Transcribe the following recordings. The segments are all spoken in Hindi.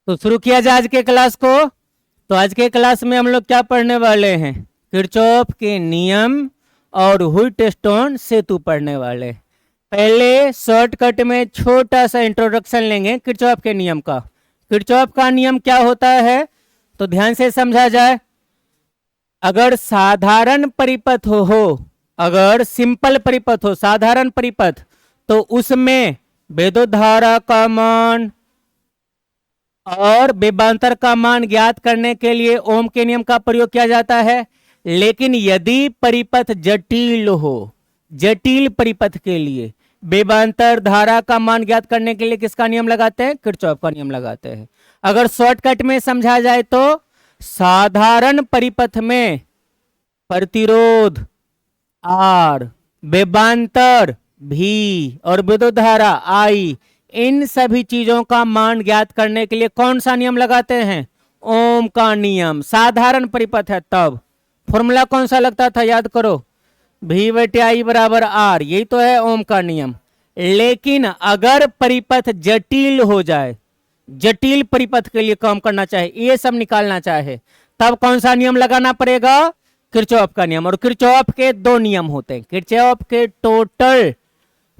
तो शुरू किया जाए आज के क्लास को। तो आज के क्लास में हम लोग क्या पढ़ने वाले हैं? किरचॉफ के नियम और व्हीटस्टोन सेतु पढ़ने वाले। पहले शॉर्टकट में छोटा सा इंट्रोडक्शन लेंगे किरचॉफ के नियम का। किरचॉफ का नियम क्या होता है तो ध्यान से समझा जाए। अगर साधारण परिपथ हो, अगर सिंपल परिपथ हो, साधारण परिपथ, तो उसमें विद्युत धारा का मान और विभवांतर का मान ज्ञात करने के लिए ओम के नियम का प्रयोग किया जाता है। लेकिन यदि परिपथ जटिल हो, जटिल परिपथ के लिए विभवांतर धारा का मान ज्ञात करने के लिए किसका नियम लगाते हैं? किरचॉफ का नियम लगाते हैं। अगर शॉर्टकट में समझा जाए तो साधारण परिपथ में प्रतिरोध R, विभवांतर V और विद्युत धारा I, इन सभी चीजों का मान ज्ञात करने के लिए कौन सा नियम लगाते हैं? ओम का नियम। साधारण परिपथ है तब फॉर्मूला कौन सा लगता था? याद करो, V/I बराबर R, यही तो है ओम का नियम। लेकिन अगर परिपथ जटिल हो जाए, जटिल परिपथ के लिए काम करना चाहे, ये सब निकालना चाहे, तब कौन सा नियम लगाना पड़ेगा? किरचॉफ का नियम। और किरचॉफ के दो नियम होते हैं। किरचॉफ के टोटल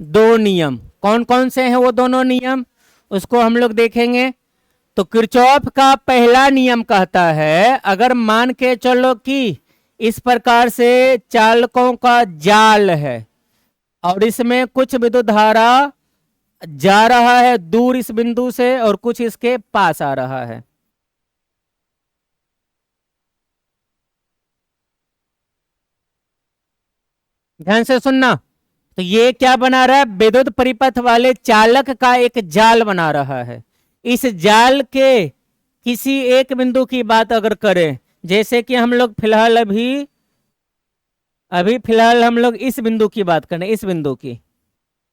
दो नियम। कौन कौन से हैं वो दोनों नियम, उसको हम लोग देखेंगे। तो किरचॉफ का पहला नियम कहता है, अगर मान के चलो कि इस प्रकार से चालकों का जाल है और इसमें कुछ विद्युत धारा जा रहा है दूर इस बिंदु से और कुछ इसके पास आ रहा है। ध्यान से सुनना। तो ये क्या बना रहा है? विद्युत परिपथ वाले चालक का एक जाल बना रहा है। इस जाल के किसी एक बिंदु की बात अगर करें, जैसे कि हम लोग फिलहाल अभी फिलहाल हम लोग इस बिंदु की बात करें, इस बिंदु की,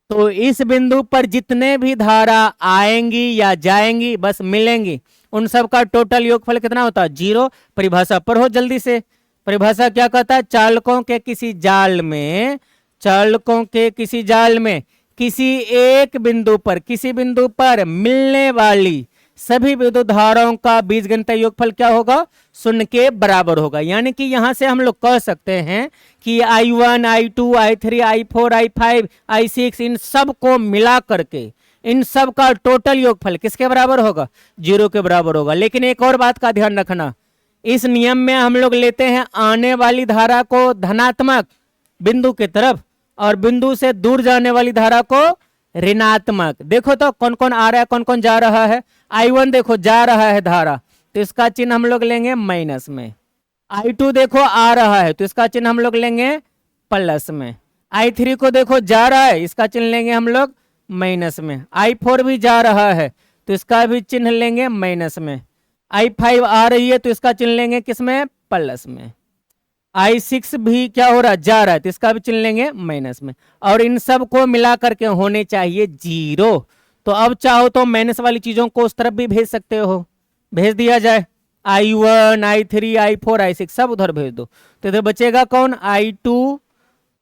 तो इस बिंदु पर जितने भी धारा आएंगी या जाएंगी बस मिलेंगी, उन सब का टोटल योगफल कितना होता है? 0। परिभाषा पर हो जल्दी से। परिभाषा क्या कहता है? चालकों के किसी जाल में, चालकों के किसी जाल में किसी एक बिंदु पर, किसी बिंदु पर मिलने वाली सभी विद्युत धाराओं का बीजगणितीय योगफल क्या होगा? 0 के बराबर होगा। यानी कि यहां से हम लोग कह सकते हैं कि I1, I2, I3, I4, I5, I6 इन सब को मिला करके इन सब का टोटल योगफल किसके बराबर होगा? 0 के बराबर होगा। लेकिन एक और बात का ध्यान रखना, इस नियम में हम लोग लेते हैं आने वाली धारा को धनात्मक बिंदु की तरफ और बिंदु से दूर जाने वाली धारा को ऋणात्मक। देखो तो कौन कौन आ रहा है, कौन कौन जा रहा है। I1 देखो जा रहा है धारा, तो इसका चिन्ह हम लोग लेंगे माइनस में। I2 देखो आ रहा है, तो इसका चिन्ह हम लोग लेंगे प्लस में। I3 को देखो जा रहा है, इसका चिन्ह लेंगे हम लोग माइनस में। I4 भी जा रहा है, तो इसका भी चिन्ह लेंगे माइनस में। I5 आ रही है, तो इसका चिन्ह लेंगे किसमें? प्लस में। I6 भी क्या हो रहा है? जा रहा है, तो इसका भी चिन्ह लेंगे माइनस में। और इन सब को मिला करके होने चाहिए 0। तो अब चाहो तो माइनस वाली चीजों को उस तरफ भी भेज सकते हो, भेज दिया जाए। I1, I3, I4, I6 सब उधर भेज दो, तो इधर बचेगा कौन? I2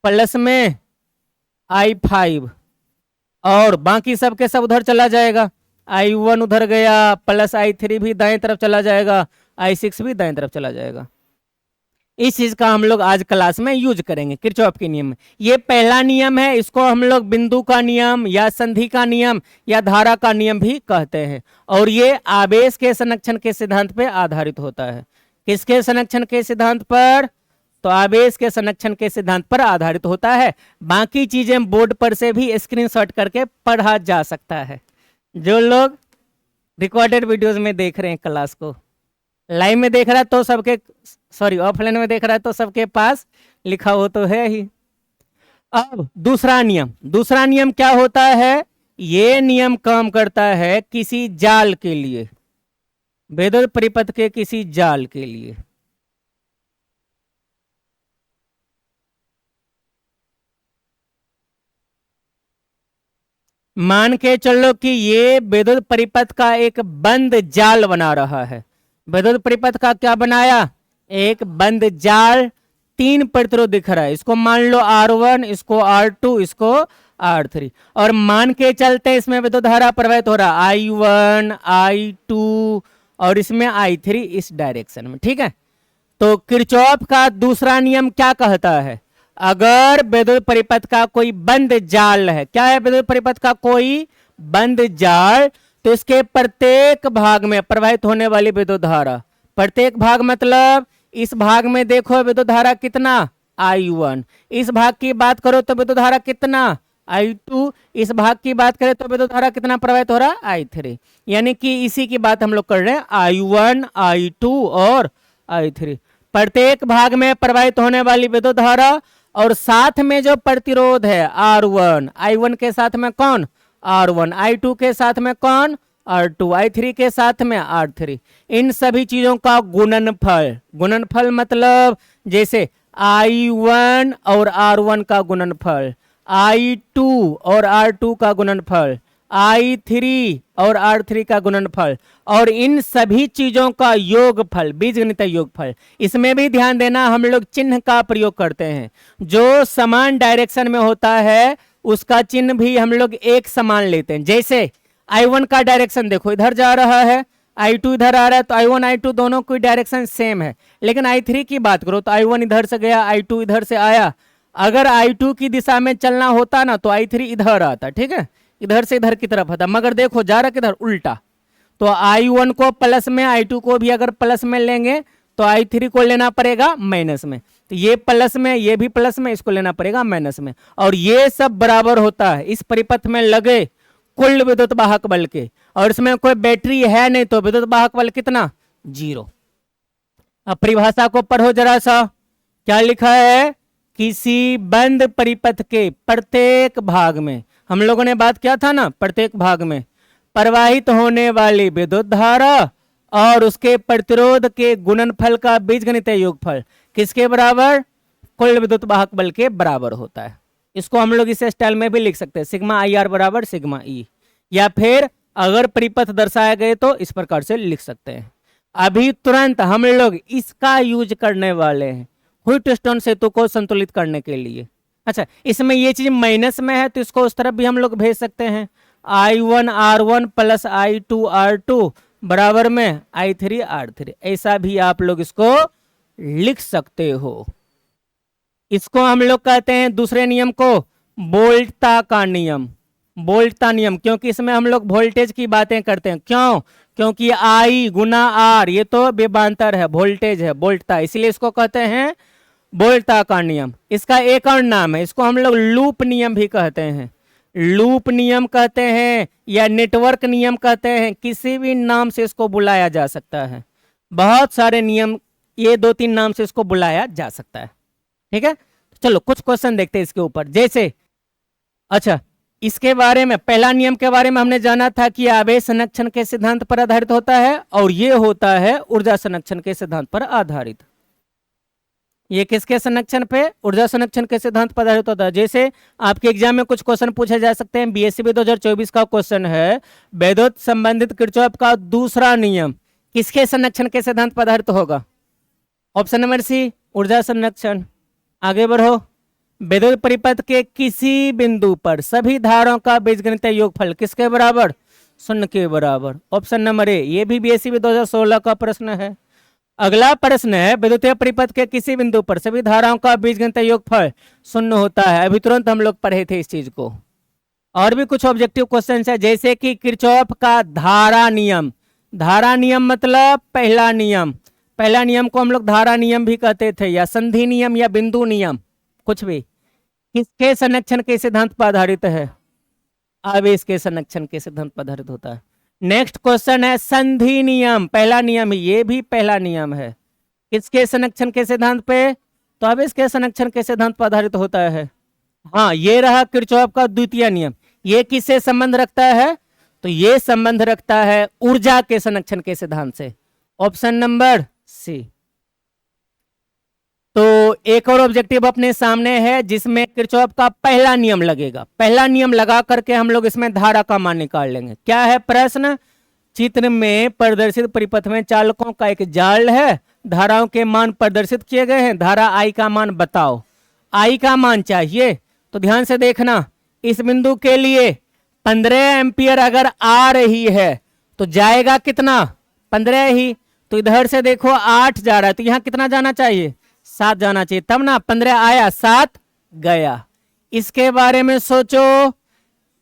प्लस में I5 और बाकी सब के सब उधर चला जाएगा। I1 उधर गया, प्लस I3 भी दाएं तरफ चला जाएगा, I6 भी दाएं तरफ चला जाएगा। इस चीज का हम लोग आज क्लास में यूज करेंगे किरचॉफ के नियम में। ये पहला नियम है, इसको हम लोग बिंदु का नियम या संधि का नियम या धारा का नियम भी कहते हैं। और ये आवेश के संरक्षण के सिद्धांत पे आधारित होता है। किसके संरक्षण के सिद्धांत पर? तो आवेश के संरक्षण के सिद्धांत पर आधारित होता है। बाकी चीजें बोर्ड पर से भी स्क्रीनशॉट करके पढ़ा जा सकता है। जो लोग रिकॉर्डेड वीडियोज में देख रहे हैं क्लास को, लाइव में देख रहा है तो सबके, सॉरी ऑफलाइन में देख रहा है तो सबके पास लिखा हो तो है ही। अब दूसरा नियम, दूसरा नियम क्या होता है? ये नियम काम करता है किसी जाल के लिए, विद्युत परिपथ के किसी जाल के लिए। मान के चलो कि ये विद्युत परिपथ का एक बंद जाल बना रहा है। विद्युत परिपथ का क्या बनाया? एक बंद जाल। 3 प्रतिरोध दिख रहा है, इसको मान लो R1, इसको R2, इसको R3। और मान के चलते इसमें विद्युत धारा प्रवाहित हो रहा I1 I2 और इसमें I3 इस डायरेक्शन में, ठीक है। तो किरचॉफ का दूसरा नियम क्या कहता है, अगर विद्युत परिपथ का कोई बंद जाल है, क्या है विद्युत परिपथ का कोई बंद जाल, तो इसके प्रत्येक भाग में प्रवाहित होने वाली विद्युत धारा, प्रत्येक भाग मतलब इस भाग में देखो विद्युत धारा कितना I1, इस भाग की बात करो तो विद्युत धारा कितना I2, इस भाग की बात करें तो विद्युत धारा कितना प्रवाहित हो रहा है I3। यानी कि इसी की बात हम लोग कर रहे हैं, I1 I2 और I3 प्रत्येक भाग में प्रवाहित होने वाली विद्युत धारा, और साथ में जो प्रतिरोध है R1, I1 के साथ में कौन R1, I2 के साथ में कौन R2, I3 के साथ में R3, इन सभी चीजों का गुणनफल, गुणनफल मतलब जैसे I1 और R1 का गुणनफल, I2 और R2 का गुणनफल, I3 और R3 का गुणनफल, और इन सभी चीजों का योगफल, बीजगणित योगफल। इसमें भी ध्यान देना, हम लोग चिन्ह का प्रयोग करते हैं, जो समान डायरेक्शन में होता है उसका चिन्ह भी हम लोग एक समान लेते हैं। जैसे I1 का डायरेक्शन देखो इधर जा रहा है, I2 इधर आ रहा है, तो I1 I2 दोनों की डायरेक्शन सेम है। लेकिन I3 की बात करो तो I1 इधर से गया, I2 इधर से आया, अगर I2 की दिशा में चलना होता ना तो I3 इधर आता, ठीक है, इधर से इधर की तरफ आता, मगर देखो जा रहा किधर उल्टा। तो I1 को प्लस में, I2 को भी अगर प्लस में लेंगे तो I3 को लेना पड़ेगा माइनस में, तो ये प्लस में, ये भी प्लस में, इसको लेना पड़ेगा माइनस में, और ये सब बराबर होता है इस परिपथ में लगे कुल विद्युत वाहक बल के। और इसमें कोई बैटरी है नहीं तो विद्युत वाहक बल कितना 0। अब परिभाषा को पढ़ो जरा सा, क्या लिखा है, किसी बंद परिपथ के प्रत्येक भाग में, हम लोगों ने बात किया था ना, प्रत्येक भाग में प्रवाहित होने वाली विद्युत धारा और उसके प्रतिरोध के गुणनफल का बीजगणितीय योगफल किसके बराबर, कुल विद्युत वाहक बल के बराबर होता है। इसको हम लोग इस स्टाइल में भी लिख सकते हैं, सिग्मा IR बराबर सिग्मा E, या फिर अगर परिपथ दर्शाए गए तो इस प्रकार से लिख सकते हैं। अभी तुरंत हम लोग इसका यूज करने वाले हैं व्हीटस्टोन सेतु को संतुलित करने के लिए। अच्छा, इसमें ये चीज माइनस में है तो इसको उस तरफ भी हम लोग भेज सकते हैं, I1 R1 plus I2 R2 बराबर में I3 R3, ऐसा भी आप लोग इसको लिख सकते हो। इसको हम लोग कहते हैं दूसरे नियम को वोल्टता का नियम, वोल्टता नियम, क्योंकि इसमें हम लोग वोल्टेज की बातें करते हैं। क्यों, क्योंकि I गुना R ये तो विभवांतर है, वोल्टेज है, वोल्टता, इसलिए इसको कहते हैं वोल्टता का नियम। इसका एक और नाम है, इसको हम लोग लूप नियम भी कहते हैं, लूप नियम कहते हैं या नेटवर्क नियम कहते हैं, किसी भी नाम से इसको बुलाया जा सकता है। बहुत सारे नियम, ये 2-3 नाम से इसको बुलाया जा सकता है, ठीक है। चलो कुछ क्वेश्चन देखते हैं इसके ऊपर। जैसे अच्छा, इसके बारे में पहला नियम के बारे में हमने जाना था कि आवेश संरक्षण के सिद्धांत पर आधारित होता है, और ये होता है ऊर्जा संरक्षण के सिद्धांत पर आधारित। ये किसके संरक्षण पे, ऊर्जा संरक्षण के सिद्धांत पर आधारित होता है। जैसे आपके एग्जाम में कुछ क्वेश्चन पूछे जा सकते हैं, BSCB 2024 का क्वेश्चन है, विद्युत संबंधित किरचॉफ का दूसरा नियम किसके संरक्षण के सिद्धांत पर आधारित होगा। ऑप्शन नंबर सी, ऊर्जा संरक्षण। आगे बढ़ो, विद्युत परिपथ के किसी बिंदु पर सभी धाराओं का बीजगणितीय योगफल किसके बराबर, 0 के बराबर। ऑप्शन नंबर ए, ये भी BSCB 2016 का प्रश्न है। अगला प्रश्न है, विद्युतीय परिपथ के किसी बिंदु पर सभी धाराओं का बीजगणितीय योगफल 0 होता है। अभी तुरंत हम लोग पढ़े थे इस चीज को। और भी कुछ ऑब्जेक्टिव क्वेश्चन है, जैसे कि किरचॉफ का धारा नियम, धारा नियम मतलब पहला नियम, पहला नियम को हम लोग धारा नियम भी कहते थे, या संधि नियम या बिंदु नियम, कुछ भी, किसके संरक्षण के सिद्धांत पर आधारित है, आवेश के संरक्षण के सिद्धांत पर आधारित होता है। नेक्स्ट क्वेश्चन है संधि नियम, पहला नियम, ये भी पहला नियम है, किसके संरक्षण के सिद्धांत पे, तो आवेश के संरक्षण के सिद्धांत पर आधारित होता है। हाँ, ये रहा किरचॉफ का द्वितीय नियम, ये किससे संबंध रखता है, तो ये संबंध रखता है ऊर्जा के संरक्षण के सिद्धांत से। Option number C. तो एक और ऑब्जेक्टिव अपने सामने है जिसमें किरचॉफ का पहला नियम लगेगा, पहला नियम लगा करके हम लोग इसमें धारा का मान निकाल लेंगे। क्या है प्रश्न, चित्र में प्रदर्शित परिपथ में चालकों का एक जाल है, धाराओं के मान प्रदर्शित किए गए हैं, धारा I का मान बताओ। I का मान चाहिए, तो ध्यान से देखना, इस बिंदु के लिए 15 एम्पियर अगर आ रही है तो जाएगा कितना, 15 ही। तो इधर से देखो 8 जा रहा है, तो यहां कितना जाना चाहिए, 7 जाना चाहिए, तब ना 15 आया 7 गया। इसके बारे में सोचो,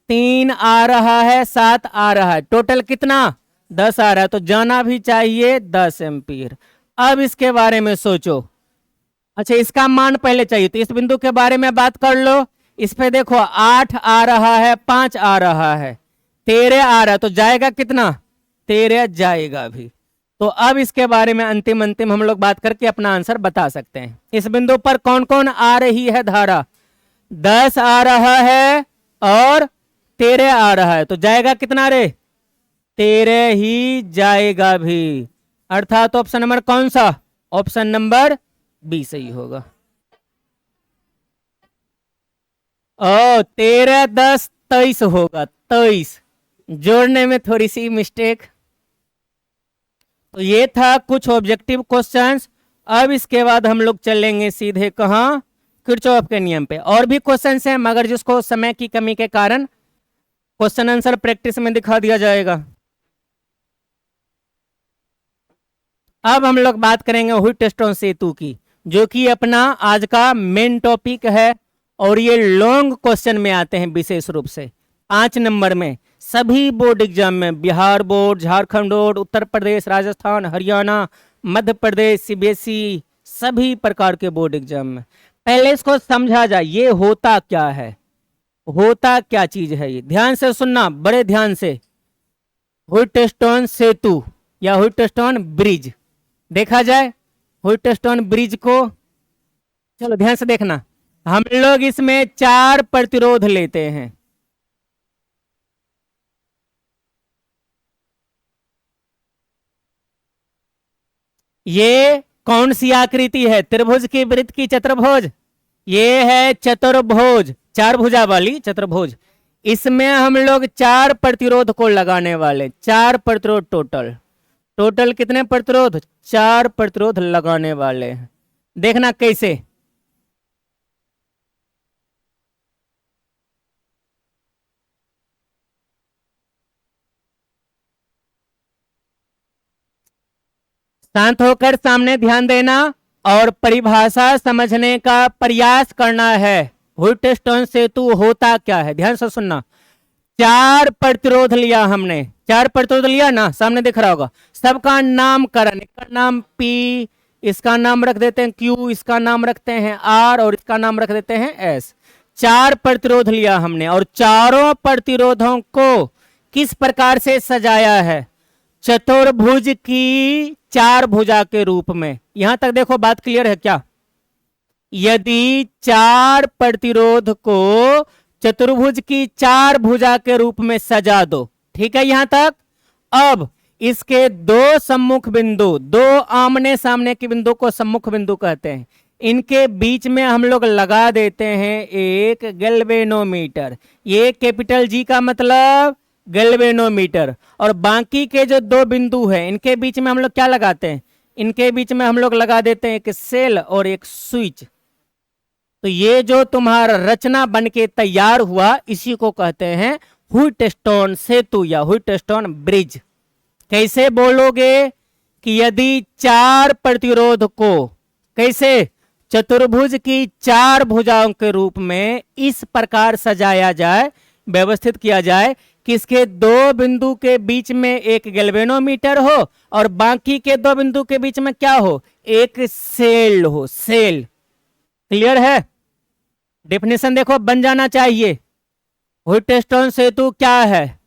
3 आ रहा है 7 आ रहा है, टोटल कितना 10 आ रहा है, तो जाना भी चाहिए 10 एम्पियर। अब इसके बारे में सोचो, अच्छा इसका मान पहले चाहिए, तो इस बिंदु के बारे में बात कर लो। इस पे देखो 8 आ रहा है, 5 आ रहा है, 13 आ रहा है, तो जाएगा कितना, 13 जाएगा भी। तो अब इसके बारे में अंतिम हम लोग बात करके अपना आंसर बता सकते हैं। इस बिंदु पर कौन कौन आ रही है धारा, 10 आ रहा है और 13 आ रहा है, तो जाएगा कितना रे, 13 ही जाएगा भी। अर्थात ऑप्शन नंबर कौन सा, ऑप्शन नंबर बी सही होगा। ओ 13 10 23 होगा, 23, जोड़ने में थोड़ी सी मिस्टेक। तो ये था कुछ ऑब्जेक्टिव क्वेश्चंस। अब इसके बाद हम लोग चलेंगे सीधे कहां, किरचॉफ के नियम पे। और भी क्वेश्चंस हैं, मगर जिसको समय की कमी के कारण क्वेश्चन आंसर प्रैक्टिस में दिखा दिया जाएगा। अब हम लोग बात करेंगे व्हीटस्टोन सेतु की, जो कि अपना आज का मेन टॉपिक है। और ये लॉन्ग क्वेश्चन में आते हैं विशेष रूप से 5 नंबर में, सभी बोर्ड एग्जाम में, Bihar board, Jharkhand board, Uttar Pradesh, Rajasthan, Haryana, Madhya Pradesh, CBSE, सभी प्रकार के बोर्ड एग्जाम में। पहले इसको समझा जाए, ये होता क्या है, होता क्या चीज है, ये ध्यान से सुनना, बड़े ध्यान से। व्हीटस्टोन सेतु या व्हीटस्टोन ब्रिज, देखा जाए व्हीटस्टोन ब्रिज को, चलो ध्यान से देखना। हम लोग इसमें 4 प्रतिरोध लेते हैं। ये कौन सी आकृति है, त्रिभुज की, वृत्त की, चतुर्भुज, ये है चतुर्भुज, 4 भुजा वाली चतुर्भुज। इसमें हम लोग 4 प्रतिरोध को लगाने वाले, 4 प्रतिरोध टोटल। टोटल कितने प्रतिरोध, 4 प्रतिरोध लगाने वाले हैं। देखना कैसे, शांत होकर सामने ध्यान देना और परिभाषा समझने का प्रयास करना है। व्हीटस्टोन सेतु होता क्या है, ध्यान से सुनना। 4 प्रतिरोध लिया हमने, 4 प्रतिरोध लिया ना, सामने दिख रहा होगा। सबका नामकरण, इसका नाम P, इसका नाम रख देते हैं Q, इसका नाम रखते हैं R और इसका नाम रख देते हैं S। 4 प्रतिरोध लिया हमने और चारों प्रतिरोधों को किस प्रकार से सजाया है, चतुर्भुज की 4 भुजा के रूप में। यहां तक देखो बात क्लियर है क्या। यदि 4 प्रतिरोध को चतुर्भुज की 4 भुजा के रूप में सजा दो, ठीक है यहां तक। अब इसके 2 सम्मुख बिंदु, 2 आमने सामने के बिंदु को सम्मुख बिंदु कहते हैं। इनके बीच में हम लोग लगा देते हैं एक गैल्वेनोमीटर। ये कैपिटल जी का मतलब गैल्वेनोमीटर। और बाकी के जो 2 बिंदु हैं, इनके बीच में हम लोग क्या लगाते हैं, इनके बीच में हम लोग लगा देते हैं एक सेल और एक स्विच। तो ये जो तुम्हारा रचना बन के तैयार हुआ, इसी को कहते हैं व्हीटस्टोन सेतु या व्हीटस्टोन ब्रिज। कैसे बोलोगे कि यदि 4 प्रतिरोध को कैसे चतुर्भुज की 4 भुजाओं के रूप में इस प्रकार सजाया जाए, व्यवस्थित किया जाए कि इसके 2 बिंदु के बीच में एक गैल्वेनोमीटर हो और बाकी के 2 बिंदु के बीच में क्या हो, एक सेल हो, सेल। क्लियर है, डेफिनेशन देखो बन जाना चाहिए। व्हीटस्टोन सेतु क्या है,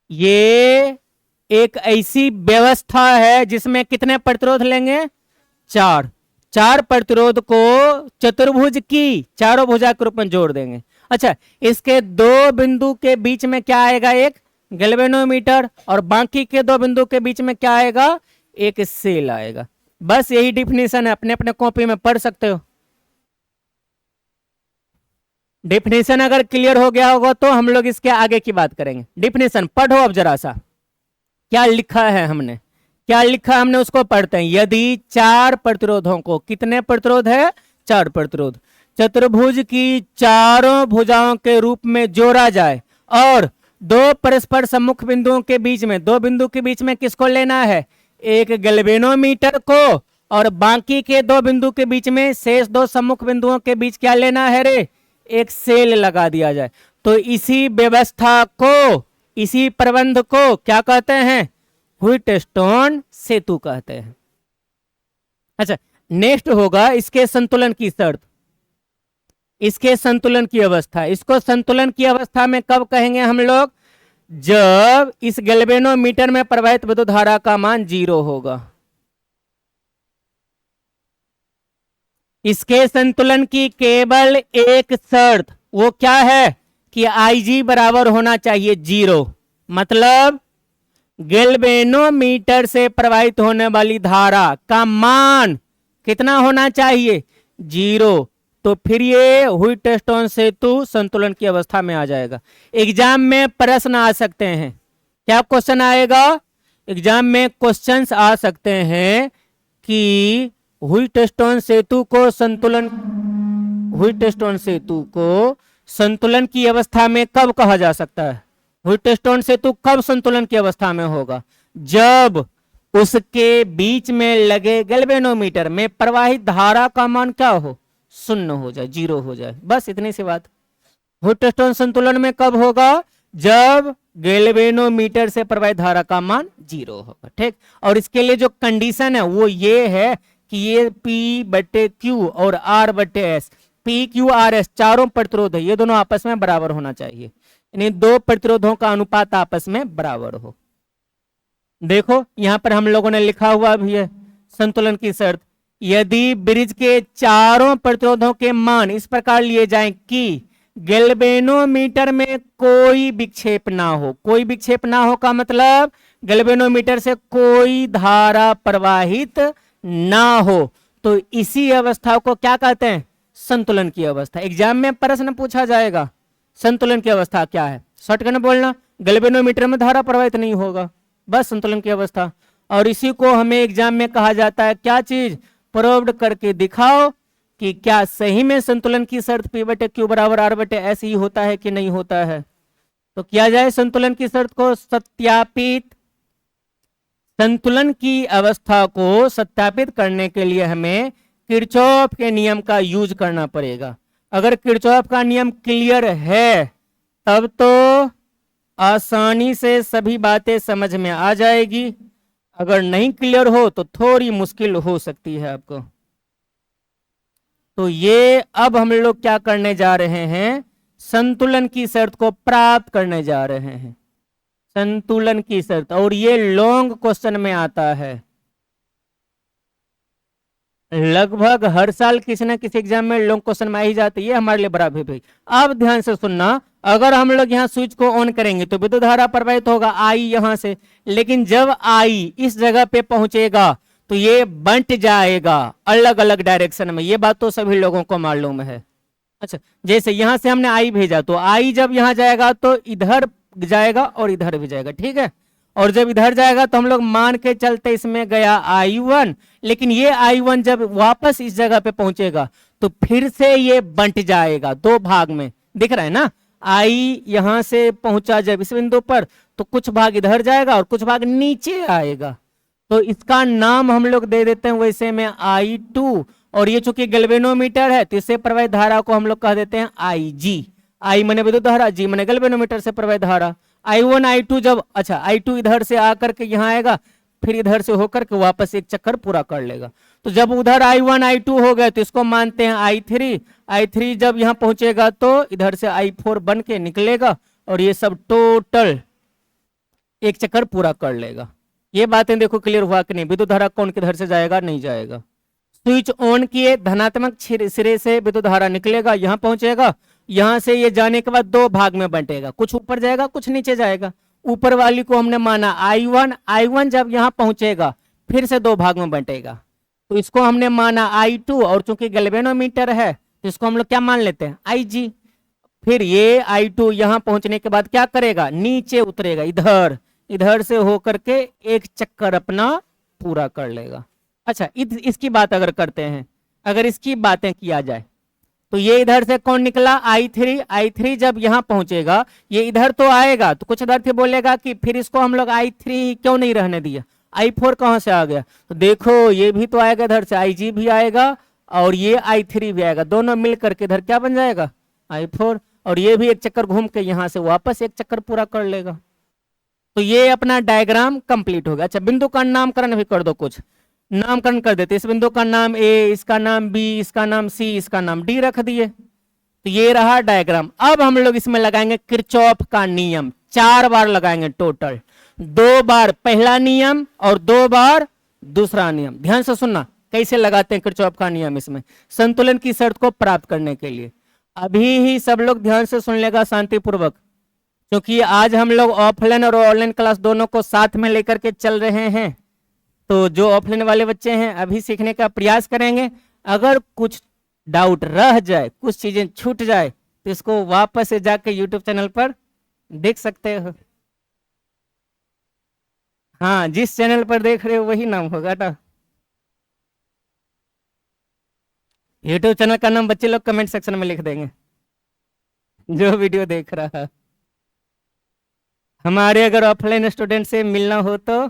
ये एक ऐसी व्यवस्था है जिसमें कितने प्रतिरोध लेंगे, 4 प्रतिरोध को चतुर्भुज की 4 भुजा के रूप में जोड़ देंगे। अच्छा, इसके 2 बिंदु के बीच में क्या आएगा, एक गैल्वेनोमीटर और बाकी के 2 बिंदु के बीच में क्या आएगा, एक सेल आएगा। बस यही डिफिनेशन है, अपने अपने कॉपी में पढ़ सकते हो। डिफिनेशन अगर क्लियर हो गया होगा तो हम लोग इसके आगे की बात करेंगे। डिफिनेशन पढ़ो अब जरा सा, क्या लिखा है हमने, क्या लिखा हमने उसको पढ़ते हैं। यदि 4 प्रतिरोधों को, कितने प्रतिरोध है, 4 प्रतिरोध, चतुर्भुज की चारों भुजाओं के रूप में जोड़ा जाए और दो परस्पर सम्मुख बिंदुओं के बीच में, दो बिंदु के बीच में किसको लेना है, एक गैल्वेनोमीटर को, और बाकी के दो बिंदु के बीच में, शेष दो सम्मुख बिंदुओं के बीच क्या लेना है रे, एक सेल लगा दिया जाए। तो इसी व्यवस्था को, इसी प्रबंध को क्या कहते हैं, व्हीटस्टोन सेतु कहते हैं। अच्छा, नेक्स्ट होगा इसके संतुलन की शर्त, इसके संतुलन की अवस्था। इसको संतुलन की अवस्था में कब कहेंगे हम लोग, जब इस गैल्वेनोमीटर में प्रवाहित विद्युत धारा का मान 0 होगा। इसके संतुलन की केवल एक शर्त, वो क्या है कि Ig बराबर होना चाहिए 0। मतलब गैल्वेनोमीटर से प्रवाहित होने वाली धारा का मान कितना होना चाहिए, 0। तो फिर ये व्हीटस्टोन सेतु संतुलन की अवस्था में आ जाएगा। एग्जाम में प्रश्न आ सकते हैं, क्या क्वेश्चन आएगा, एग्जाम में क्वेश्चंस आ सकते हैं कि व्हीटस्टोन सेतु को संतुलन, व्हीटस्टोन सेतु को संतुलन की अवस्था में कब कहा जा सकता है, व्हीटस्टोन सेतु कब संतुलन की अवस्था में होगा, जब उसके बीच में लगे गैल्वेनोमीटर में प्रवाहित धारा का मान क्या हो, 0 हो जाए, 0 हो जाए। बस इतनी सी बात। व्हीटस्टोन संतुलन में कब होगा, जब गैल्वेनोमीटर से प्रवाहित धारा का मान 0 होगा। ठीक, और इसके लिए जो कंडीशन है वो ये है कि ये P/Q और R/S, PQRS चारों प्रतिरोध है, ये दोनों आपस में बराबर होना चाहिए, यानी दो प्रतिरोधों का अनुपात आपस में बराबर हो। देखो यहां पर हम लोगों ने लिखा हुआ भी है संतुलन की शर्त, यदि ब्रिज के चारों प्रतिरोधों के मान इस प्रकार लिए जाएं कि गैल्वेनोमीटर में कोई विक्षेप ना हो, कोई विक्षेप ना हो का मतलब गैल्वेनोमीटर से कोई धारा प्रवाहित ना हो, तो इसी अवस्था को क्या कहते हैं, संतुलन की अवस्था। एग्जाम में प्रश्न पूछा जाएगा संतुलन की अवस्था क्या है, शॉर्टकट में बोलना, गैल्वेनोमीटर में धारा प्रवाहित नहीं होगा, बस संतुलन की अवस्था। और इसी को हमें एग्जाम में कहा जाता है क्या चीज, प्रूव्ड करके दिखाओ कि क्या सही में संतुलन की शर्त P/Q बराबर R/S ही होता है कि नहीं होता है। तो किया जाए संतुलन की शर्त को सत्यापित। संतुलन की अवस्था को सत्यापित करने के लिए हमें किरचॉफ के नियम का यूज करना पड़ेगा। अगर किरचॉफ का नियम क्लियर है तब तो आसानी से सभी बातें समझ में आ जाएगी, अगर नहीं क्लियर हो तो थोड़ी मुश्किल हो सकती है आपको। तो ये अब हम लोग क्या करने जा रहे हैं, संतुलन की शर्त को प्राप्त करने जा रहे हैं, संतुलन की शर्त। और ये लॉन्ग क्वेश्चन में आता है, लगभग हर साल किसी ना किसी एग्जाम में लॉन्ग क्वेश्चन में आ ही जाती है, हमारे लिए बड़ा भी। अब ध्यान से सुनना, अगर हम लोग यहाँ स्विच को ऑन करेंगे तो विद्युत धारा प्रवाहित होगा I यहाँ से, लेकिन जब I इस जगह पे पहुंचेगा तो ये बंट जाएगा अलग अलग डायरेक्शन में, ये बात तो सभी लोगों को मालूम है। अच्छा, जैसे यहाँ से हमने I भेजा तो I जब यहाँ जाएगा तो इधर जाएगा और इधर भी जाएगा, ठीक है। और जब इधर जाएगा तो हम लोग मान के चलते इसमें गया I1, लेकिन ये I1 जब वापस इस जगह पे पहुंचेगा तो फिर से ये बंट जाएगा दो भाग में, दिख रहा है ना। I यहां से पहुंचा जब इस बिंदु पर तो कुछ भाग इधर जाएगा और कुछ भाग नीचे आएगा, तो इसका नाम हम लोग दे देते हैं वैसे में I2। और ये चूंकि गैल्वेनोमीटर है तो इससे प्रवाहित धारा को हम लोग कह देते हैं IG। I माने विद्युत धारा, G माने गैल्वेनोमीटर से प्रवाहित धारा। I1 I2 जब, अच्छा I2 इधर से आकर के यहाँ आएगा, फिर इधर से होकर के वापस एक चक्कर पूरा कर लेगा। तो जब उधर I1 I2 हो गए तो इसको मानते हैं I3। I3 जब यहाँ पहुंचेगा तो इधर से I4 बन के निकलेगा और ये सब टोटल एक चक्कर पूरा कर लेगा। ये बातें देखो क्लियर हुआ कि नहीं, विद्युत धारा कौन किधर से जाएगा, नहीं जाएगा। स्विच ऑन किए, धनात्मक सिरे से विद्युत धारा निकलेगा, यहाँ पहुंचेगा, यहां से ये जाने के बाद दो भाग में बंटेगा, कुछ ऊपर जाएगा कुछ नीचे जाएगा। ऊपर वाली को हमने माना I1 जब यहां पहुंचेगा फिर से दो भाग में बंटेगा, तो इसको हमने माना I2। और चूंकि गैल्वेनोमीटर है तो इसको हम लोग क्या मान लेते हैं, IG। फिर ये I2 यहां पहुंचने के बाद क्या करेगा, नीचे उतरेगा, इधर से होकर के एक चक्कर अपना पूरा कर लेगा। अच्छा, इसकी बात अगर करते हैं, अगर इसकी बातें किया जाए तो ये इधर से कौन निकला, I3 जब यहाँ पहुंचेगा ये इधर तो आएगा, तो कुछ विद्यार्थी बोलेगा कि फिर इसको हम लोग I3 क्यों नहीं रहने दिया, I4 कहाँ से आ गया, तो देखो ये भी तो आएगा इधर से, IG भी आएगा और ये I3 भी आएगा, दोनों मिल करके इधर क्या बन जाएगा, I4, और ये भी एक चक्कर घूम के यहाँ से वापस एक चक्कर पूरा कर लेगा। तो ये अपना डायग्राम कंप्लीट हो गया। अच्छा, बिंदु का नामकरण भी कर दो, कुछ नामकरण कर देते, इस बिंदु का नाम ए, इसका नाम बी, इसका नाम सी, इसका नाम डी रख दिए। तो ये रहा डायग्राम। अब हम लोग इसमें लगाएंगे किरचॉफ का नियम, 4 बार लगाएंगे टोटल, 2 बार पहला नियम और 2 बार दूसरा नियम। ध्यान से सुनना कैसे लगाते हैं किरचॉफ का नियम इसमें, संतुलन की शर्त को प्राप्त करने के लिए। अभी ही सब लोग ध्यान से सुन लेगा शांतिपूर्वक, क्योंकि आज हम लोग ऑफलाइन और ऑनलाइन क्लास दोनों को साथ में लेकर के चल रहे हैं। तो जो ऑफलाइन वाले बच्चे हैं अभी सीखने का प्रयास करेंगे, अगर कुछ डाउट रह जाए, कुछ चीजें छूट जाए, तो इसको वापस से जाके यूट्यूब चैनल पर देख सकते हो। हाँ, जिस चैनल पर देख रहे हो वही नाम होगा ना। यूट्यूब चैनल का नाम बच्चे लोग कमेंट सेक्शन में लिख देंगे जो वीडियो देख रहा है। हमारे अगर ऑफलाइन स्टूडेंट से मिलना हो तो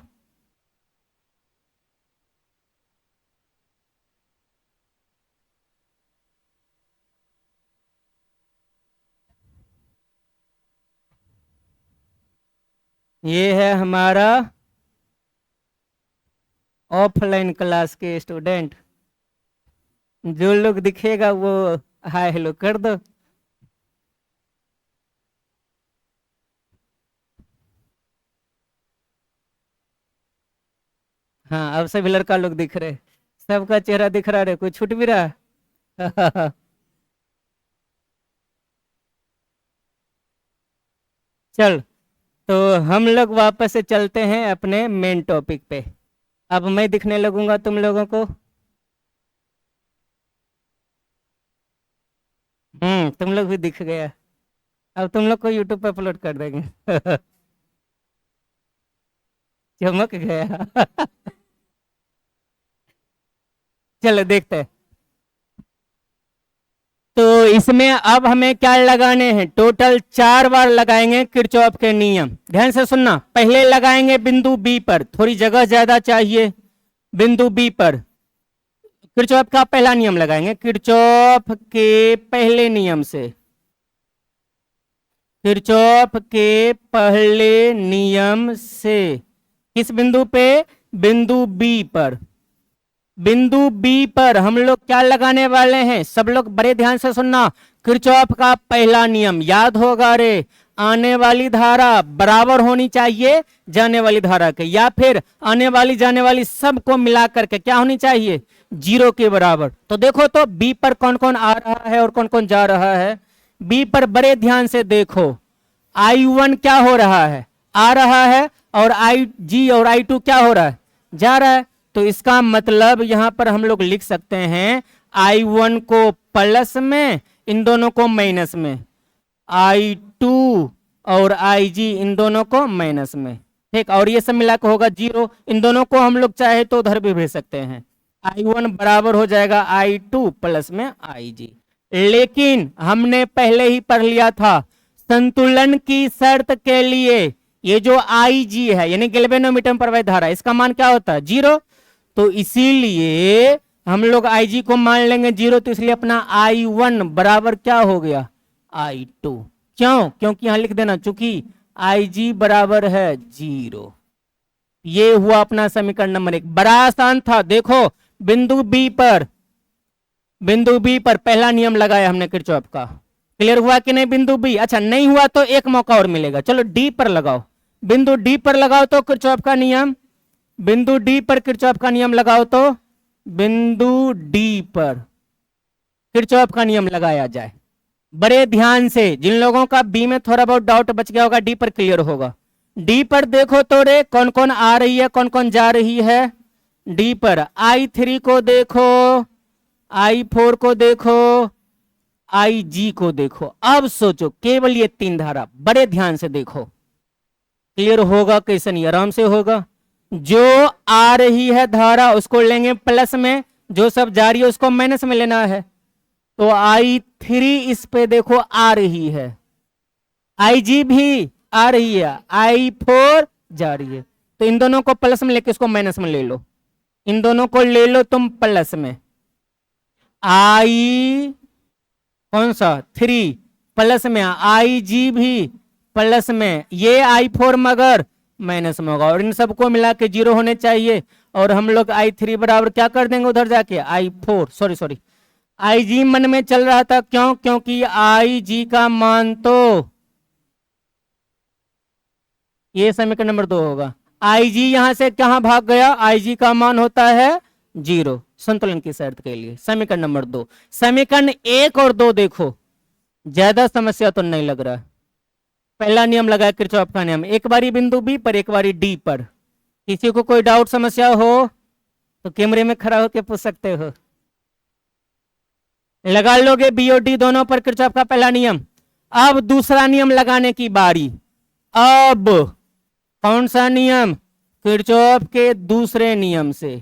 ये है हमारा ऑफलाइन क्लास के स्टूडेंट, जो लोग दिखेगा वो हाय हेलो कर दो। हाँ, अब सभी लड़का लोग दिख रहे, सबका चेहरा दिख रहा है, कोई छूट भी रहा चल, तो हम लोग वापस से चलते हैं अपने मेन टॉपिक पे। अब मैं दिखने लगूंगा तुम लोगों को। तुम लोग भी दिख गया। अब तुम लोग को यूट्यूब पे अपलोड कर देंगे चमक गया चलो देखते हैं। तो इसमें अब हमें क्या लगाने हैं, टोटल 4 बार लगाएंगे किरचॉफ के नियम। ध्यान से सुनना, पहले लगाएंगे बिंदु बी पर, थोड़ी जगह ज्यादा चाहिए। बिंदु बी पर किरचॉफ का पहला नियम लगाएंगे, किरचॉफ के पहले नियम से, किरचॉफ के पहले नियम से किस बिंदु पे, बिंदु बी पर। बिंदु बी पर हम लोग क्या लगाने वाले हैं, सब लोग बड़े ध्यान से सुनना। किरचॉफ का पहला नियम याद होगा रे, आने वाली धारा बराबर होनी चाहिए जाने वाली धारा के, या फिर आने वाली जाने वाली सबको मिला करके क्या होनी चाहिए, 0 के बराबर। तो देखो तो बी पर कौन कौन आ रहा है और कौन कौन जा रहा है। बी पर बड़े ध्यान से देखो, I1 क्या हो रहा है, आ रहा है, और IG और I2 क्या हो रहा है, जा रहा है। तो इसका मतलब यहां पर हम लोग लिख सकते हैं I1 को प्लस में, इन दोनों को माइनस में, I2 और IG इन दोनों को माइनस में, ठीक। और ये सब मिला के होगा 0, इन दोनों को हम लोग चाहे तो उधर भी भेज सकते हैं। I1 बराबर हो जाएगा I2 प्लस में IG। लेकिन हमने पहले ही पढ़ लिया था, संतुलन की शर्त के लिए ये जो IG है यानी गैल्वेनोमीटर में प्रवाहित धारा, इसका मान क्या होता है, 0। तो इसीलिए हम लोग IG को मान लेंगे 0, तो इसलिए अपना I1 बराबर क्या हो गया, I2। क्यों, क्योंकि यहां लिख देना, चूंकि IG बराबर है 0। ये हुआ अपना समीकरण नंबर 1, बड़ा आसान था। देखो बिंदु बी पर, बिंदु बी पर पहला नियम लगाया हमने किरचॉफ का, क्लियर हुआ कि नहीं बिंदु बी। अच्छा नहीं हुआ तो एक मौका और मिलेगा, चलो डी पर लगाओ, बिंदु डी पर लगाओ तो किरचॉफ का नियम, बिंदु डी पर किरचॉफ का नियम लगाओ तो बिंदु डी पर किरचॉफ का नियम लगाया जाए। बड़े ध्यान से, जिन लोगों का बी में थोड़ा बहुत डाउट बच गया होगा डी पर क्लियर होगा। डी पर देखो तो रे कौन कौन आ रही है कौन कौन जा रही है। डी पर I3 को देखो, I4 को देखो, IG को देखो। अब सोचो केवल ये 3 धारा, बड़े ध्यान से देखो, क्लियर होगा कैसे नहीं, आराम से होगा। जो आ रही है धारा उसको लेंगे प्लस में, जो सब जा रही है उसको माइनस में लेना है। तो 3 इस पे देखो आ रही है, IG भी आ रही है, I4 जा रही है, तो इन दोनों को प्लस में लेके इसको माइनस में ले लो, इन दोनों को ले लो तुम प्लस में, I कौन सा 3 प्लस में, IG भी प्लस में, ये I4 मगर माइनस में होगा, और इन सबको मिला के 0 होने चाहिए, और हम लोग I3 बराबर क्या कर देंगे उधर जाके I4, सॉरी IG मन में चल रहा था, क्यों? क्योंकि IG का मान तो ये समीकरण नंबर 2 होगा, IG यहां से कहां भाग गया, IG का मान होता है 0 संतुलन की शर्त के लिए, समीकरण नंबर 2। समीकरण 1 और 2 देखो, ज्यादा समस्या तो नहीं लग रहा। पहला नियम लगा किरचॉफ का नियम, एक बारी बिंदु बी पर एक बारी डी पर, किसी को कोई डाउट समस्या हो तो कैमरे में खड़ा होकर पूछ सकते हो, लगा लोगे बी और डी दोनों पर किरचॉफ का पहला नियम। अब दूसरा नियम लगाने की बारी, अब कौन सा नियम, किरचॉफ के दूसरे नियम से,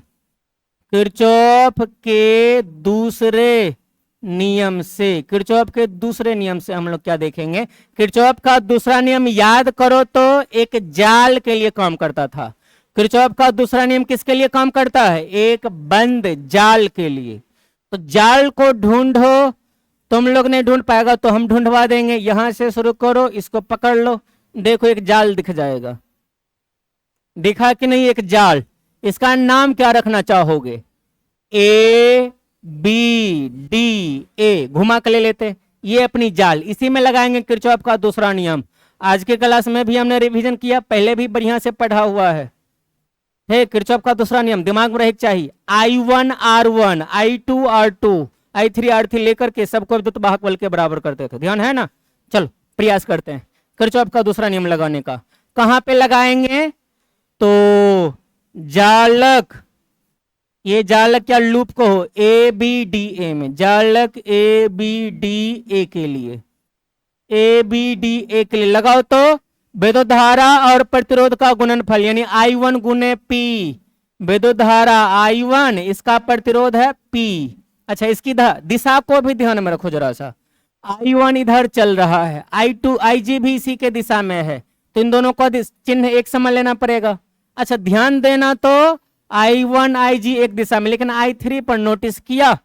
किरचॉफ के दूसरे नियम से, किरचॉफ के दूसरे नियम से हम लोग क्या देखेंगे, किरचॉफ का दूसरा नियम याद करो तो एक जाल के लिए काम करता था, किरचॉफ का दूसरा नियम किसके लिए काम करता है, एक बंद जाल के लिए। तो जाल को ढूंढो, तुम लोग नहीं ढूंढ पाएगा तो हम ढूंढवा देंगे, यहां से शुरू करो, इसको पकड़ लो, देखो एक जाल दिख जाएगा, दिखा कि नहीं एक जाल, इसका नाम क्या रखना चाहोगे, A B D A, घुमा के ले लेते, ये अपनी जाल, इसी में लगाएंगे किरचॉफ का दूसरा नियम। आज के क्लास में भी हमने रिवीजन किया, पहले भी बढ़िया से पढ़ा हुआ है किरचॉफ का दूसरा नियम दिमाग में रहना चाहिए, I1 R1, I2 R2, I3 R3 लेकर के सबको विद्युत वाहक बल के बराबर करते थे, ध्यान है ना। चलो प्रयास करते हैं किरचॉफ का दूसरा नियम लगाने का, कहां पे लगाएंगे, तो जालक, ये जालक क्या लूप को हो, ABDA में, जालक ABDA के लिए, ABDA के लिए लगाओ तो विद्युत धारा और प्रतिरोध का गुणनफल यानी I1 गुने P, विद्युत धारा I1, इसका प्रतिरोध है P। अच्छा इसकी दिशा को भी ध्यान में रखो जरा सा, I1 इधर चल रहा है, I2 IG भी इसी के दिशा में है, तो इन दोनों का चिन्ह एक समान लेना पड़ेगा। अच्छा ध्यान देना तो I1 IG एक दिशा में, लेकिन I3 पर नोटिस किया,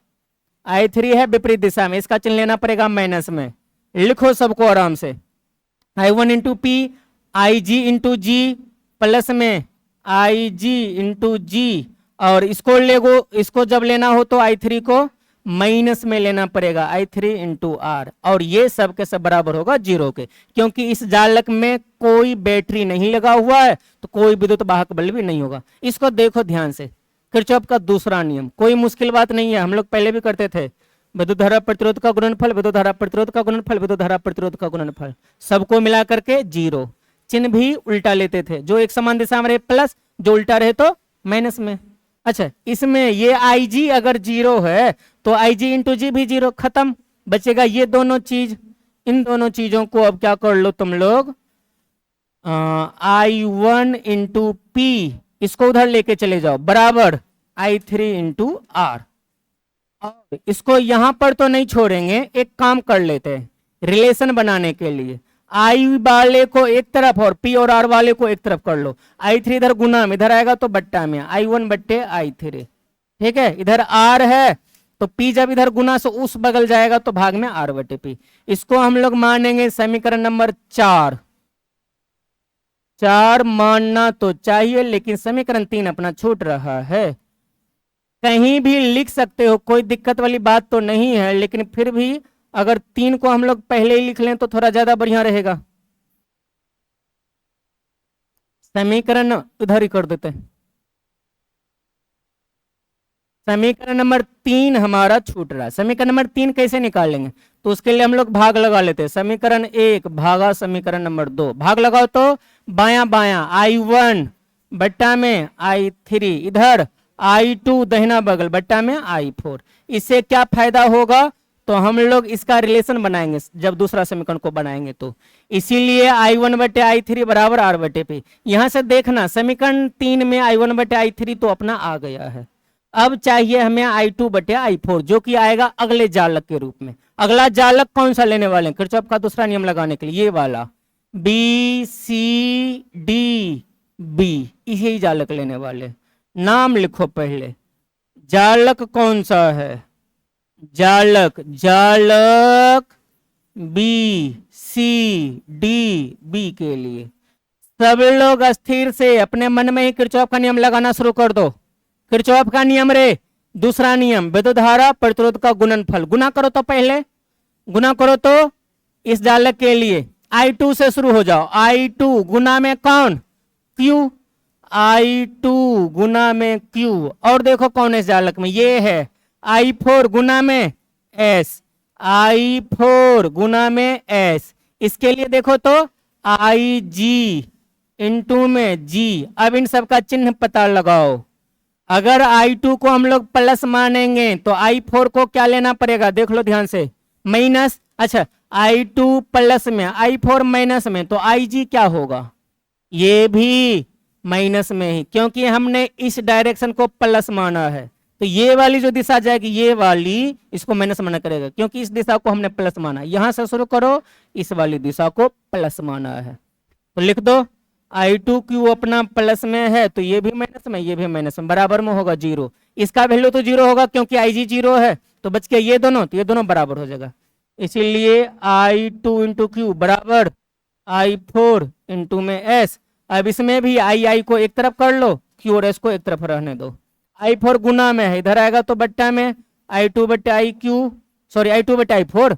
I3 है विपरीत दिशा में, इसका चिन्ह लेना पड़ेगा माइनस में, लिखो सबको आराम से, I1 into P, IG into G, plus में IG इंटू G, और इसको जब लेना हो तो I3 को माइनस में लेना पड़ेगा, I3 इंटू R, और ये सब के सब बराबर होगा 0 के, क्योंकि इस जालक में कोई बैटरी नहीं लगा हुआ है तो कोई विद्युत वाहक बल भी नहीं होगा। इसको देखो ध्यान से, किरचॉफ का दूसरा नियम कोई मुश्किल बात नहीं है, हम लोग पहले भी करते थे, विद्युत धारा प्रतिरोध का गुणनफल, विद्युत धारा प्रतिरोध का गुणनफल, विद्युत धारा प्रतिरोध का गुणनफल, सबको मिला करके 0, चिन्ह भी उल्टा लेते थे, जो एक समान दिशा में रहे प्लस, जो उल्टा रहे तो माइनस में। अच्छा इसमें ये IG अगर 0 है तो IG इंटू जी भी 0, खत्म, बचेगा ये दोनों चीज, इन दोनों चीजों को अब क्या कर लो तुम लोग, I1 इंटू P, इसको उधर लेके चले जाओ, बराबर I3 इंटू R, और इसको यहां पर तो नहीं छोड़ेंगे, एक काम कर लेते हैं रिलेशन बनाने के लिए, I वाले को एक तरफ और P और R वाले को एक तरफ कर लो, I3 इधर गुना में, इधर आएगा तो बट्टा में, I1 बट्टे I3, ठीक है, इधर R है तो P जब इधर गुना से उस बगल जाएगा तो भाग में R बटे P, इसको हम लोग मानेंगे समीकरण नंबर 4 मानना तो चाहिए, लेकिन समीकरण 3 अपना छूट रहा है, कहीं भी लिख सकते हो, कोई दिक्कत वाली बात तो नहीं है, लेकिन फिर भी अगर 3 को हम लोग पहले ही लिख लें तो थोड़ा ज्यादा बढ़िया रहेगा। समीकरण उधर ही कर देते हैं, समीकरण नंबर 3 हमारा छूट रहा है, समीकरण नंबर 3 कैसे निकाल लेंगे, तो उसके लिए हम लोग भाग लगा लेते हैं, समीकरण 1 भागा समीकरण नंबर 2, भाग लगाओ तो बायां बायां I1 बट्टा में I3, इधर I2 दहिना बगल बट्टा में I4, इससे क्या फायदा होगा, तो हम लोग इसका रिलेशन बनाएंगे जब दूसरा समीकरण को बनाएंगे, तो इसीलिए I1 बटे I3 बराबर R बटे P, यहां से देखना समीकरण 3 में I1 बटे I3 तो अपना आ गया है, अब चाहिए हमें I2 बटे I4 जो कि आएगा अगले जालक के रूप में, अगला जालक कौन सा लेने वाले हैं किरचॉफ का दूसरा नियम लगाने के लिए? ये वाला बी सी डी बी, इसी जालक लेने वाले। नाम लिखो पहले, जालक कौन सा है? जालक बी सी डी बी के लिए सब लोग अस्थिर से अपने मन में ही किरचॉफ का नियम लगाना शुरू कर दो। किरचॉफ का नियम रे, दूसरा नियम विद्युत धारा प्रतिरोध का गुणनफल। गुना करो तो पहले, गुना करो तो इस जालक के लिए I2 से शुरू हो जाओ। I2 गुना में कौन? Q। I2 गुना में Q। और देखो कौन है इस जालक में? ये है I4 गुना में S। I4 गुना में S। इसके लिए देखो तो IG इंटू में G। अब इन सब का चिन्ह पता लगाओ। अगर I2 को हम लोग प्लस मानेंगे तो I4 को क्या लेना पड़ेगा? देख लो ध्यान से, माइनस। अच्छा, I2 प्लस में I4 माइनस में, तो IG क्या होगा? ये भी माइनस में ही, क्योंकि हमने इस डायरेक्शन को प्लस माना है। तो ये वाली जो दिशा जाएगी, ये वाली इसको माइनस माना करेगा, क्योंकि इस दिशा को हमने प्लस माना। यहां से शुरू करो, इस वाली दिशा को प्लस माना है। तो लिख दो I2 क्यू अपना प्लस में है, तो ये भी माइनस में, ये भी माइनस में, बराबर में होगा 0। इसका वैल्यू तो 0 होगा क्योंकि IG 0 है, तो बच गया ये दोनों, तो ये दोनों बराबर हो जाएगा। इसीलिए I2 इंटू क्यू बराबर I4 इंटू में S। अब इसमें भी I को एक तरफ कर लो, Q और S को एक तरफ रहने दो। I4 गुना में है, इधर आएगा तो बट्टा में I2 बट्टा IQ, सॉरी I2 बट्टा I4,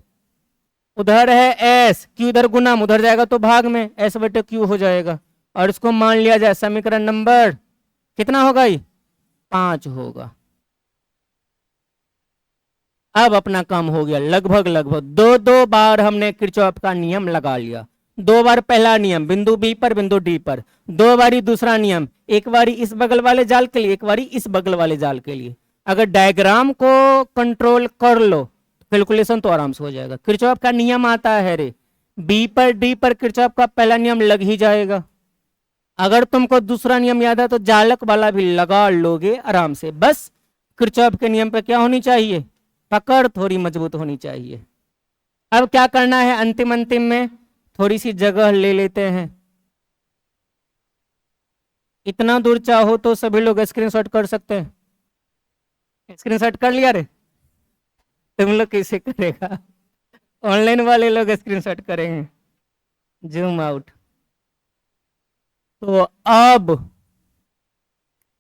उधर है S, Q इधर गुना में, उधर जाएगा तो भाग में S बट्टे Q हो जाएगा। और इसको मान लिया जाए समीकरण नंबर कितना होगा? ये 5 होगा। अब अपना काम हो गया लगभग दो बार हमने किरचॉफ का नियम लगा लिया। 2 बार पहला नियम बिंदु बी पर बिंदु डी पर, 2 बारी दूसरा नियम, एक बारी इस बगल वाले जाल के लिए, एक बारी इस बगल वाले जाल के लिए। अगर डायग्राम को कंट्रोल कर लो, कैलकुलेशन तो आराम से हो जाएगा। किरचॉफ का नियम आता है रे, बी पर डी पर किरचॉफ का पहला नियम लग ही जाएगा। अगर तुमको दूसरा नियम याद है तो जालक वाला भी लगा लोगे आराम से। बस किरचॉफ के नियम पे क्या होनी चाहिए? पकड़ थोड़ी मजबूत होनी चाहिए। अब क्या करना है? अंतिम में थोड़ी सी जगह ले लेते हैं। इतना दूर चाहो तो सभी लोग स्क्रीनशॉट कर सकते हैं। स्क्रीनशॉट कर लिया रे? तुम लोग कैसे करेगा? ऑनलाइन वाले लोग स्क्रीनशॉट करेंगे। Zoom out. तो अब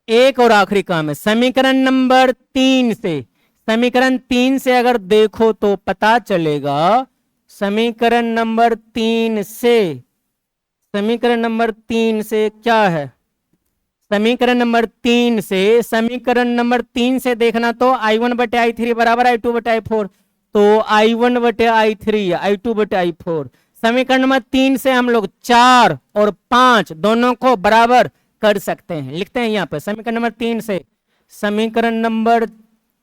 एक और आखिरी काम है, समीकरण नंबर 3 से। समीकरण 3 से अगर देखो तो पता चलेगा, समीकरण नंबर 3 से, समीकरण नंबर 3 से क्या है? समीकरण नंबर 3 से, समीकरण नंबर 3 से देखना तो I1 बटे I3 बराबर I2 बटे I4, तो I1 बटे I3 I2 बटे I4। समीकरण नंबर 3 से हम लोग 4 और 5 दोनों को बराबर कर सकते हैं। लिखते हैं यहाँ पे समीकरण नंबर 3 से, समीकरण नंबर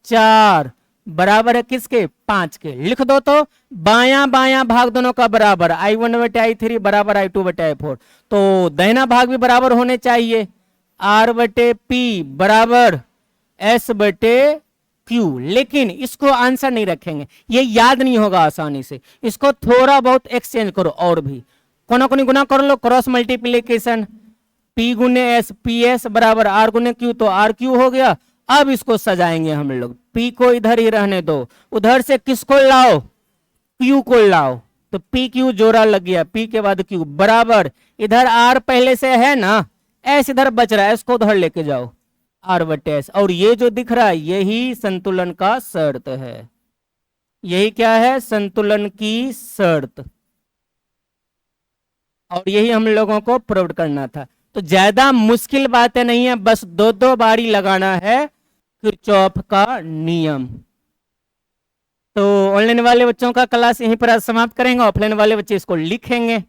4 बराबर है किसके? 5 के। लिख दो तो बायां बायां भाग दोनों का बराबर, I1 बटे I3 बराबर I2 बटे I4, तो दाहिना भाग भी बराबर होने चाहिए। R बटे P बराबर S बटे Q। लेकिन इसको आंसर नहीं रखेंगे, ये याद नहीं होगा आसानी से, इसको थोड़ा बहुत एक्सचेंज करो। और भी कोना कोनी गुना कर लो, क्रॉस मल्टीप्लीकेशन, P गुने S, PS बराबर R गुने Q, तो RQ हो गया। अब इसको सजाएंगे हम लोग, P को इधर ही रहने दो, उधर से किसको लाओ? Q को लाओ, तो PQ जोड़ा लग गया, P के बाद Q बराबर, इधर R पहले से है ना, S इधर बच रहा है, इसको उधर लेके जाओ, R बटे S। और ये जो दिख रहा है यही संतुलन का शर्त है। यही क्या है? संतुलन की शर्त। और यही हम लोगों को प्रूव करना था। तो ज्यादा मुश्किल बातें नहीं है, बस 2 बारी लगाना है किरचॉफ का नियम। तो ऑनलाइन वाले बच्चों का क्लास यहीं पर समाप्त करेंगे, ऑफलाइन वाले बच्चे इसको लिखेंगे।